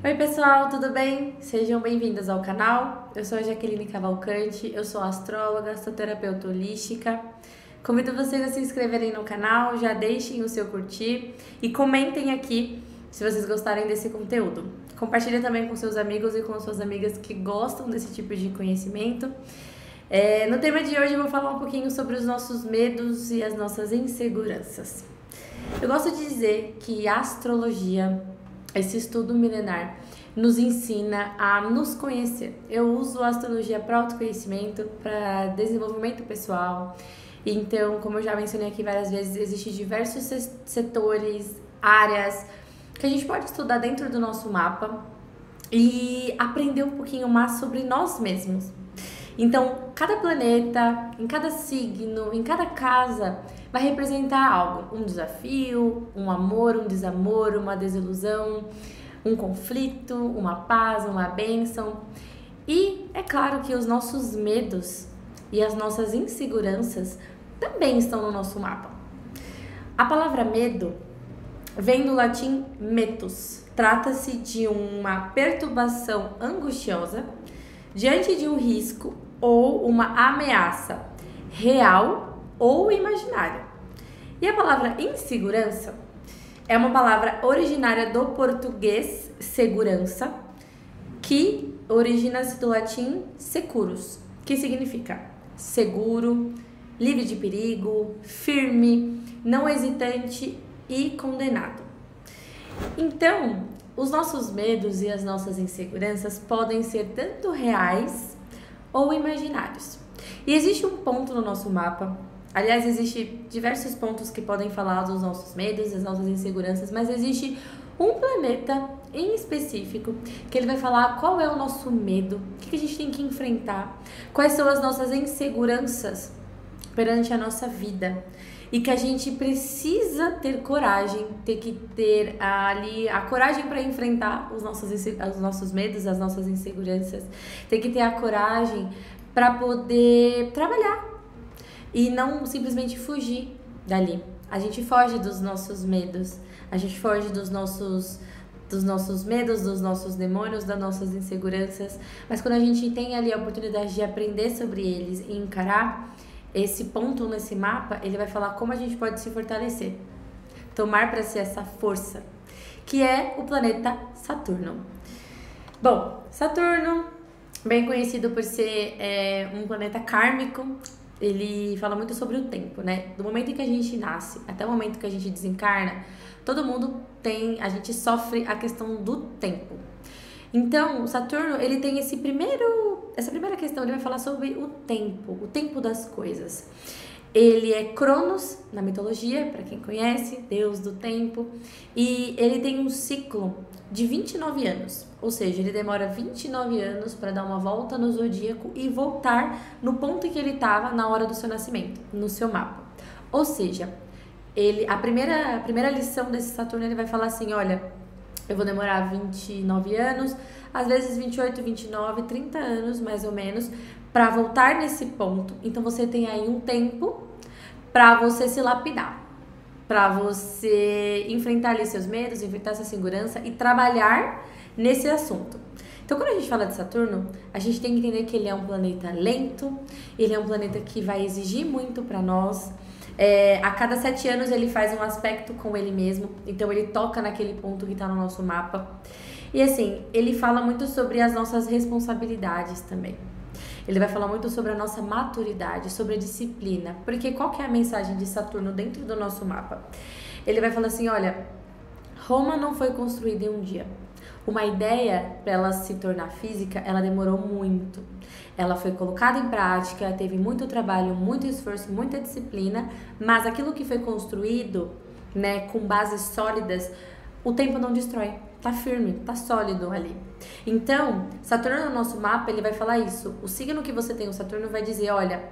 Oi pessoal, tudo bem? Sejam bem-vindos ao canal. Eu sou a Jaqueline Cavalcante, eu sou astróloga, sou terapeuta holística. Convido vocês a se inscreverem no canal, já deixem o seu curtir e comentem aqui se vocês gostarem desse conteúdo. Compartilhem também com seus amigos e com suas amigas que gostam desse tipo de conhecimento. No tema de hoje eu vou falar um pouquinho sobre os nossos medos e as nossas inseguranças. Eu gosto de dizer que a astrologia, esse estudo milenar, nos ensina a nos conhecer. Eu uso a astrologia para autoconhecimento, para desenvolvimento pessoal. Então, como eu já mencionei aqui várias vezes, existem diversos setores, áreas que a gente pode estudar dentro do nosso mapa e aprender um pouquinho mais sobre nós mesmos. Então, cada planeta, em cada signo, em cada casa, vai representar algo. Um desafio, um amor, um desamor, uma desilusão, um conflito, uma paz, uma bênção. E é claro que os nossos medos e as nossas inseguranças também estão no nosso mapa. A palavra medo vem do latim metus. Trata-se de uma perturbação angustiosa diante de um risco ou uma ameaça real ou imaginária. E a palavra insegurança é uma palavra originária do português segurança, que origina-se do latim securus, que significa seguro, livre de perigo, firme, não hesitante e condenado. Então, os nossos medos e as nossas inseguranças podem ser tanto reais ou imaginários. E existe um ponto no nosso mapa, aliás, existem diversos pontos que podem falar dos nossos medos, das nossas inseguranças, mas existe um planeta em específico que ele vai falar qual é o nosso medo, o que a gente tem que enfrentar, quais são as nossas inseguranças perante a nossa vida. E que a gente precisa ter coragem, ter que ter ali a coragem para enfrentar os nossos medos, as nossas inseguranças. Ter que ter a coragem para poder trabalhar e não simplesmente fugir dali. A gente foge dos nossos medos, a gente foge dos nossos medos, dos nossos demônios, das nossas inseguranças. Mas quando a gente tem ali a oportunidade de aprender sobre eles e encarar esse ponto nesse mapa, ele vai falar como a gente pode se fortalecer, tomar para si essa força, que é o planeta Saturno. Bom, Saturno, bem conhecido por ser um planeta kármico, ele fala muito sobre o tempo, né? Do momento em que a gente nasce até o momento que a gente desencarna, todo mundo a gente sofre a questão do tempo. Então, Saturno, ele tem essa primeira questão, ele vai falar sobre o tempo das coisas. Ele é Cronos, na mitologia, para quem conhece, deus do tempo, e ele tem um ciclo de 29 anos, ou seja, ele demora 29 anos para dar uma volta no zodíaco e voltar no ponto em que ele estava na hora do seu nascimento, no seu mapa. Ou seja, a primeira lição desse Saturno, ele vai falar assim, olha, eu vou demorar 29 anos, às vezes 28, 29, 30 anos mais ou menos, para voltar nesse ponto. Então você tem aí um tempo para você se lapidar, para você enfrentar ali seus medos, enfrentar essa segurança e trabalhar nesse assunto. Então, quando a gente fala de Saturno, a gente tem que entender que ele é um planeta lento, ele é um planeta que vai exigir muito para nós. A cada 7 anos ele faz um aspecto com ele mesmo, então ele toca naquele ponto que está no nosso mapa. E assim, ele fala muito sobre as nossas responsabilidades também. Ele vai falar muito sobre a nossa maturidade, sobre a disciplina. Porque qual que é a mensagem de Saturno dentro do nosso mapa? Ele vai falar assim, olha, Roma não foi construída em um dia. Uma ideia, para ela se tornar física, ela demorou muito. Ela foi colocada em prática, teve muito trabalho, muito esforço, muita disciplina, mas aquilo que foi construído, né, com bases sólidas, o tempo não destrói. Tá firme, tá sólido ali. Então, Saturno no nosso mapa, ele vai falar isso. O signo que você tem, o Saturno, vai dizer, olha,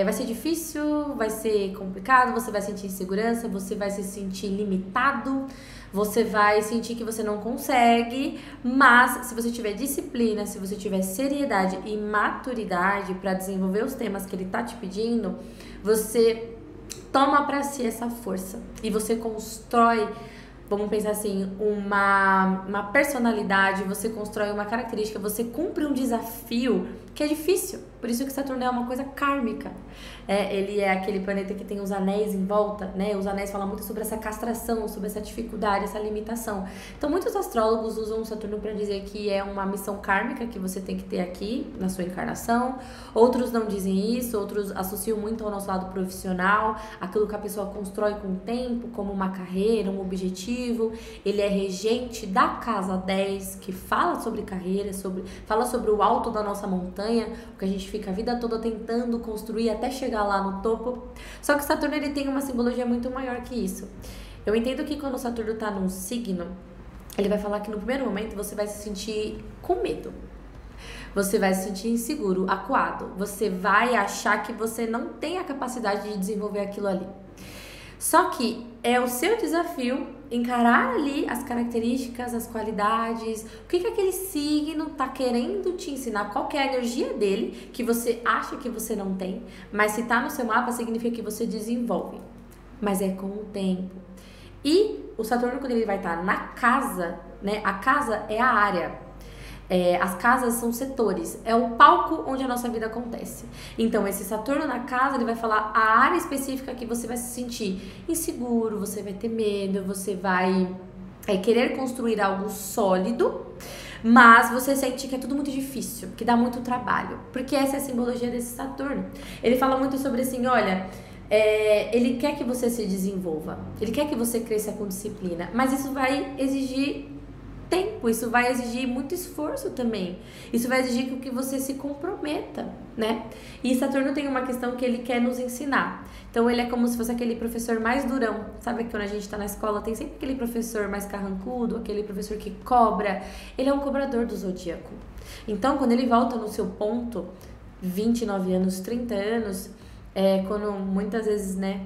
vai ser difícil, vai ser complicado, você vai sentir insegurança, você vai se sentir limitado, você vai sentir que você não consegue, mas se você tiver disciplina, se você tiver seriedade e maturidade para desenvolver os temas que ele tá te pedindo, você toma para si essa força e você constrói vamos pensar assim, uma personalidade, você constrói uma característica, você cumpre um desafio que é difícil. Por isso que Saturno é uma coisa kármica. Ele é aquele planeta que tem os anéis em volta, né? Os anéis falam muito sobre essa castração, sobre essa dificuldade, essa limitação. Então, muitos astrólogos usam o Saturno para dizer que é uma missão kármica que você tem que ter aqui na sua encarnação. Outros não dizem isso, outros associam muito ao nosso lado profissional, aquilo que a pessoa constrói com o tempo, como uma carreira, um objetivo. Ele é regente da casa 10, que fala sobre carreira, fala sobre o alto da nossa montanha, o que a gente fica a vida toda tentando construir até chegar lá no topo. Só que Saturno, ele tem uma simbologia muito maior que isso. Eu entendo que quando Saturno está num signo, ele vai falar que no primeiro momento você vai se sentir com medo. Você vai se sentir inseguro, acuado. Você vai achar que você não tem a capacidade de desenvolver aquilo ali. Só que é o seu desafio encarar ali as características, as qualidades, o que aquele signo tá querendo te ensinar, qual que é a energia dele que você acha que você não tem, mas se tá no seu mapa significa que você desenvolve, mas é com o tempo. E o Saturno, quando ele vai estar na casa, né, a casa é a área. As casas são setores, é o palco onde a nossa vida acontece. Então, esse Saturno na casa, ele vai falar a área específica que você vai se sentir inseguro, você vai ter medo, você vai querer construir algo sólido, mas você sente que é tudo muito difícil, que dá muito trabalho, porque essa é a simbologia desse Saturno. Ele fala muito sobre assim, olha, ele quer que você se desenvolva, ele quer que você cresça com disciplina, mas isso vai exigir tempo, isso vai exigir muito esforço também. Isso vai exigir que você se comprometa, né? E Saturno tem uma questão que ele quer nos ensinar. Então ele é como se fosse aquele professor mais durão. Sabe que quando a gente tá na escola tem sempre aquele professor mais carrancudo, aquele professor que cobra. Ele é um cobrador do zodíaco. Então quando ele volta no seu ponto, 29 anos, 30 anos, quando muitas vezes, né,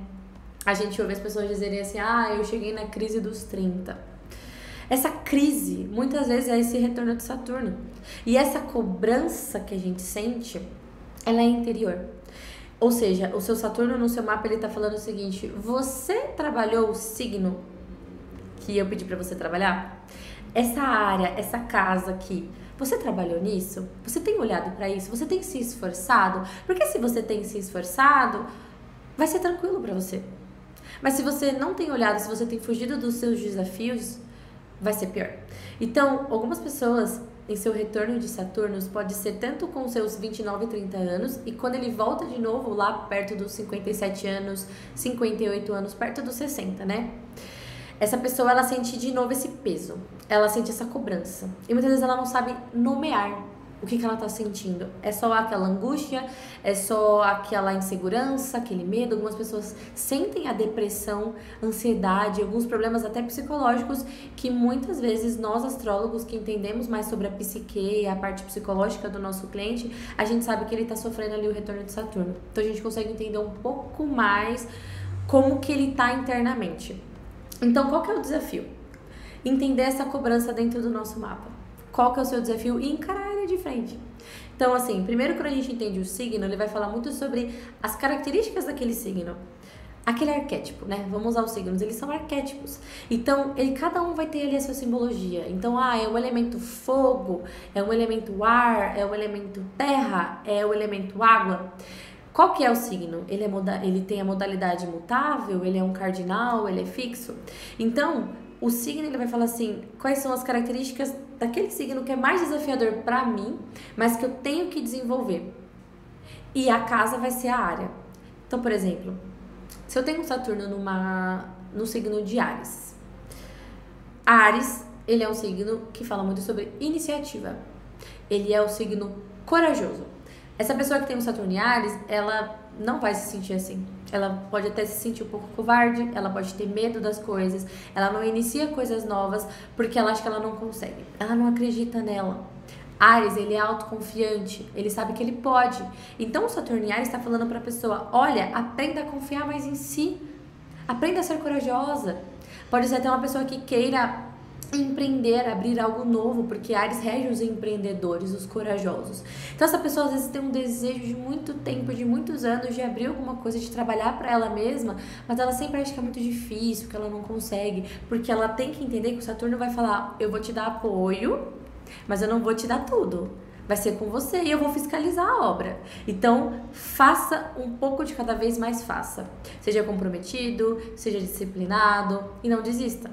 a gente ouve as pessoas dizerem assim, eu cheguei na crise dos 30. Essa crise, muitas vezes, é esse retorno de Saturno. E essa cobrança que a gente sente, ela é interior. Ou seja, o seu Saturno no seu mapa, ele tá falando o seguinte, você trabalhou o signo que eu pedi pra você trabalhar? Essa área, essa casa aqui, você trabalhou nisso? Você tem olhado pra isso? Você tem se esforçado? Porque se você tem se esforçado, vai ser tranquilo pra você. Mas se você não tem olhado, se você tem fugido dos seus desafios, vai ser pior. Então, algumas pessoas em seu retorno de Saturno pode ser tanto com seus 29 e 30 anos e quando ele volta de novo lá perto dos 57 anos, 58 anos, perto dos 60, né? Essa pessoa, ela sente de novo esse peso, ela sente essa cobrança e muitas vezes ela não sabe nomear o que ela tá sentindo. É só aquela angústia, é só aquela insegurança, aquele medo. Algumas pessoas sentem a depressão, ansiedade, alguns problemas até psicológicos que muitas vezes nós astrólogos que entendemos mais sobre a psique e a parte psicológica do nosso cliente, a gente sabe que ele tá sofrendo ali o retorno de Saturno. Então a gente consegue entender um pouco mais como que ele tá internamente. Então qual que é o desafio? Entender essa cobrança dentro do nosso mapa. Qual que é o seu desafio? E encarar ele de frente. Então, assim, primeiro quando a gente entende o signo, ele vai falar muito sobre as características daquele signo. Aquele arquétipo, né? Vamos usar os signos, eles são arquétipos. Então, cada um vai ter ali a sua simbologia. Então, é um elemento fogo, é um elemento ar, é um elemento terra, é o elemento água. Qual que é o signo? Ele tem a modalidade mutável, ele é um cardinal, ele é fixo. Então, o signo, ele vai falar assim, quais são as características daquele signo que é mais desafiador para mim, mas que eu tenho que desenvolver. E a casa vai ser a área. Então, por exemplo, se eu tenho um Saturno no signo de Áries. Áries, ele é um signo que fala muito sobre iniciativa. Ele é o signo corajoso. Essa pessoa que tem um Saturno em Áries, ela não vai se sentir assim. Ela pode até se sentir um pouco covarde, ela pode ter medo das coisas, ela não inicia coisas novas porque ela acha que ela não consegue. Ela não acredita nela. Áries, ele é autoconfiante, ele sabe que ele pode. Então o Saturno em Áries está falando para a pessoa, olha, aprenda a confiar mais em si. Aprenda a ser corajosa. Pode ser até uma pessoa que queira empreender, abrir algo novo, porque Áries rege os empreendedores, os corajosos. Então essa pessoa às vezes tem um desejo de muito tempo, de muitos anos, de abrir alguma coisa, de trabalhar para ela mesma, mas ela sempre acha que é muito difícil, que ela não consegue, porque ela tem que entender que o Saturno vai falar: eu vou te dar apoio, mas eu não vou te dar tudo. Vai ser com você e eu vou fiscalizar a obra. Então, faça um pouco de cada vez mais, faça. Seja comprometido, seja disciplinado e não desista.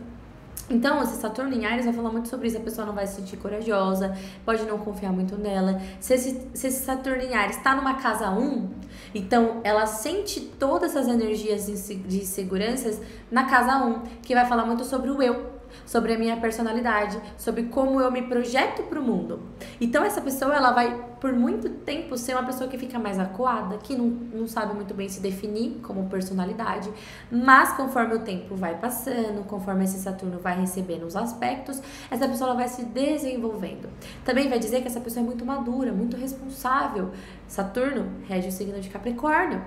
Então, esse Saturno em Áries vai falar muito sobre isso. A pessoa não vai se sentir corajosa, pode não confiar muito nela. Se esse Saturno em Áries está numa casa 1, então ela sente todas essas energias de inseguranças na casa 1, que vai falar muito sobre o eu, sobre a minha personalidade, sobre como eu me projeto para o mundo. Então essa pessoa, ela vai por muito tempo ser uma pessoa que fica mais acuada, que não sabe muito bem se definir como personalidade, mas conforme o tempo vai passando, conforme esse Saturno vai recebendo os aspectos, essa pessoa, ela vai se desenvolvendo. Também vai dizer que essa pessoa é muito madura, muito responsável. Saturno rege o signo de Capricórnio,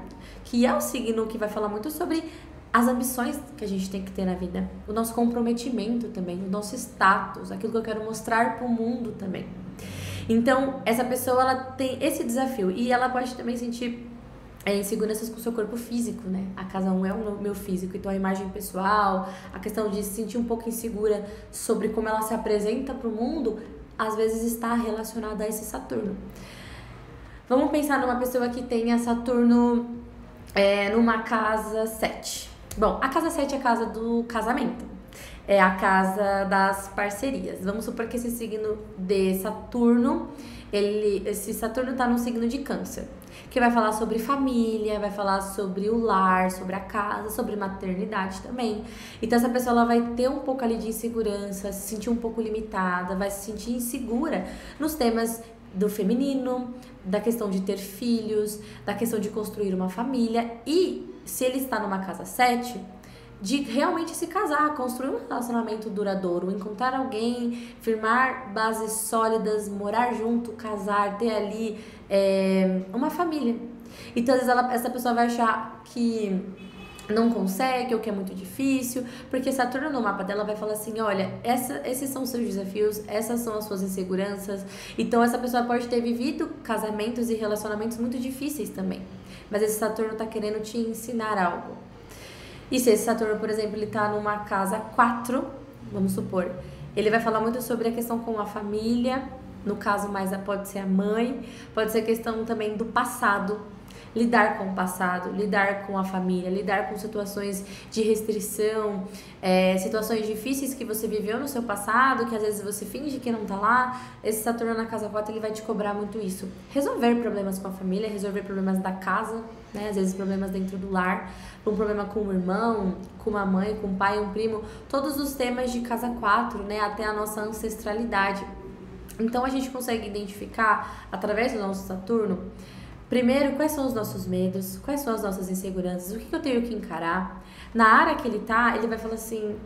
que é o signo que vai falar muito sobre as ambições que a gente tem que ter na vida, o nosso comprometimento também, o nosso status, aquilo que eu quero mostrar para o mundo também. Então, essa pessoa, ela tem esse desafio e ela pode também sentir inseguranças com o seu corpo físico, né? A casa 1 é o meu físico, então a imagem pessoal, a questão de se sentir um pouco insegura sobre como ela se apresenta para o mundo, às vezes está relacionada a esse Saturno. Vamos pensar numa pessoa que tenha Saturno numa casa 7. Bom, a casa 7 é a casa do casamento, é a casa das parcerias. Vamos supor que esse signo de Saturno, esse Saturno tá no signo de Câncer, que vai falar sobre família, vai falar sobre o lar, sobre a casa, sobre maternidade também. Então essa pessoa, ela vai ter um pouco ali de insegurança, se sentir um pouco limitada, vai se sentir insegura nos temas do feminino, da questão de ter filhos, da questão de construir uma família. E se ele está numa casa 7, de realmente se casar, construir um relacionamento duradouro, encontrar alguém, firmar bases sólidas, morar junto, casar, ter ali uma família. Então às vezes essa pessoa vai achar que não consegue, ou que é muito difícil, porque Saturno no mapa dela vai falar assim: olha, esses são os seus desafios, essas são as suas inseguranças. Então essa pessoa pode ter vivido casamentos e relacionamentos muito difíceis também, mas esse Saturno tá querendo te ensinar algo. E se esse Saturno, por exemplo, ele tá numa casa 4, vamos supor, ele vai falar muito sobre a questão com a família, no caso mais pode ser a mãe, pode ser a questão também do passado, lidar com o passado, lidar com a família, lidar com situações de restrição, situações difíceis que você viveu no seu passado, que às vezes você finge que não tá lá. Esse Saturno na casa 4, ele vai te cobrar muito isso. Resolver problemas com a família, resolver problemas da casa, né? Às vezes problemas dentro do lar, um problema com o irmão, com uma mãe, com um pai, um primo, todos os temas de casa 4, né? Até a nossa ancestralidade. Então a gente consegue identificar, através do nosso Saturno, primeiro, quais são os nossos medos, quais são as nossas inseguranças, o que eu tenho que encarar. Na área que ele tá, ele vai falar assim,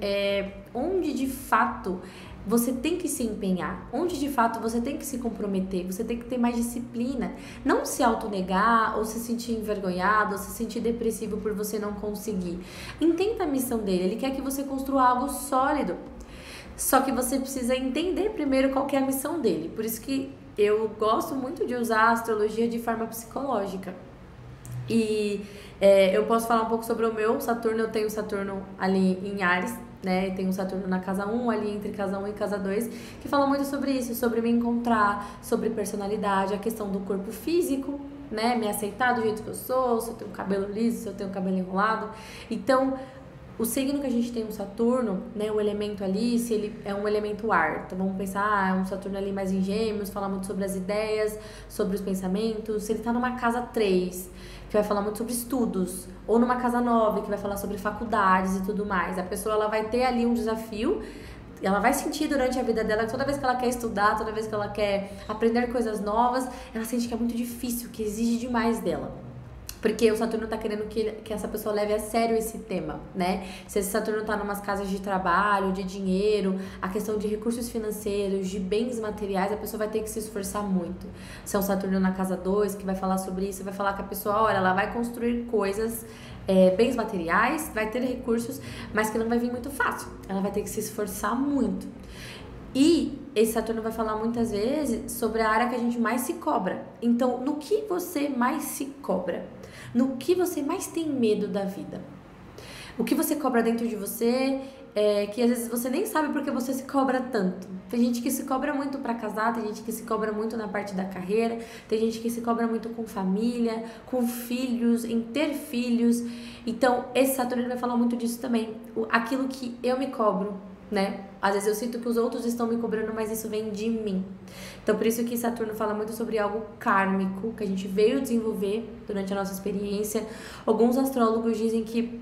onde de fato você tem que se empenhar, onde de fato você tem que se comprometer, você tem que ter mais disciplina. Não se autonegar, ou se sentir envergonhado, ou se sentir depressivo por você não conseguir. Entenda a missão dele, ele quer que você construa algo sólido. Só que você precisa entender primeiro qual que é a missão dele. Por isso que eu gosto muito de usar a astrologia de forma psicológica. E eu posso falar um pouco sobre o meu Saturno. Eu tenho Saturno ali em Áries, né? Tenho Saturno na casa 1, ali entre casa 1 e casa 2, que fala muito sobre isso, sobre me encontrar, sobre personalidade, a questão do corpo físico, né? Me aceitar do jeito que eu sou, se eu tenho cabelo liso, se eu tenho cabelo enrolado. Então, o signo que a gente tem um Saturno, né, o elemento ali, se ele é um elemento ar, então vamos pensar, um Saturno ali mais em Gêmeos, falar muito sobre as ideias, sobre os pensamentos. Se ele tá numa casa 3, que vai falar muito sobre estudos, ou numa casa 9, que vai falar sobre faculdades e tudo mais, a pessoa, ela vai ter ali um desafio, ela vai sentir durante a vida dela, toda vez que ela quer estudar, toda vez que ela quer aprender coisas novas, ela sente que é muito difícil, que exige demais dela. Porque o Saturno tá querendo que essa pessoa leve a sério esse tema, né? Se esse Saturno tá numas casas de trabalho, de dinheiro, a questão de recursos financeiros, de bens materiais, a pessoa vai ter que se esforçar muito. Se é um Saturno na casa 2, que vai falar sobre isso, vai falar que a pessoa, olha, ela vai construir coisas, bens materiais, vai ter recursos, mas que não vai vir muito fácil. Ela vai ter que se esforçar muito. E esse Saturno vai falar muitas vezes sobre a área que a gente mais se cobra. Então, no que você mais se cobra? No que você mais tem medo da vida? O que você cobra dentro de você, que às vezes você nem sabe porque você se cobra tanto. Tem gente que se cobra muito pra casar, tem gente que se cobra muito na parte da carreira, tem gente que se cobra muito com família, com filhos, em ter filhos. Então, esse Saturno vai falar muito disso também. Aquilo que eu me cobro, né? Às vezes eu sinto que os outros estão me cobrando, mas isso vem de mim. Então, por isso que Saturno fala muito sobre algo kármico, que a gente veio desenvolver durante a nossa experiência. Alguns astrólogos dizem que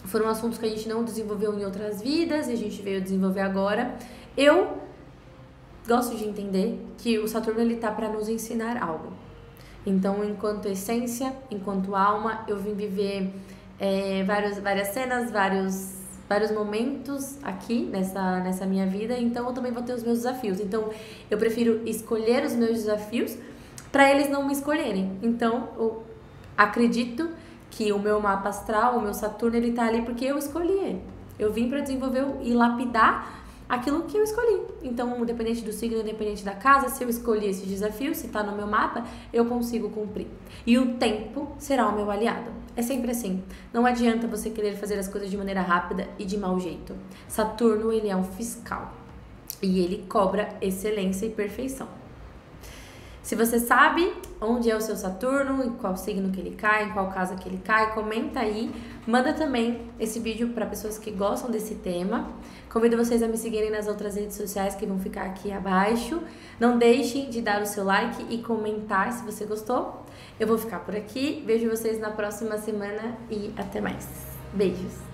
foram assuntos que a gente não desenvolveu em outras vidas e a gente veio desenvolver agora. Eu gosto de entender que o Saturno, ele tá para nos ensinar algo. Então, enquanto essência, enquanto alma, eu vim viver várias cenas, vários momentos aqui nessa minha vida, então eu também vou ter os meus desafios. Então, eu prefiro escolher os meus desafios para eles não me escolherem. Então, eu acredito que o meu mapa astral, o meu Saturno, ele tá ali porque eu escolhi ele. Eu vim para desenvolver e lapidar aquilo que eu escolhi. Então, independente do signo, independente da casa, se eu escolhi esse desafio, se tá no meu mapa, eu consigo cumprir. E o tempo será o meu aliado. É sempre assim. Não adianta você querer fazer as coisas de maneira rápida e de mau jeito. Saturno, ele é um fiscal. E ele cobra excelência e perfeição. Se você sabe onde é o seu Saturno, em qual signo que ele cai, em qual casa que ele cai, comenta aí. Manda também esse vídeo para pessoas que gostam desse tema. Convido vocês a me seguirem nas outras redes sociais que vão ficar aqui abaixo. Não deixem de dar o seu like e comentar se você gostou. Eu vou ficar por aqui. Vejo vocês na próxima semana e até mais. Beijos!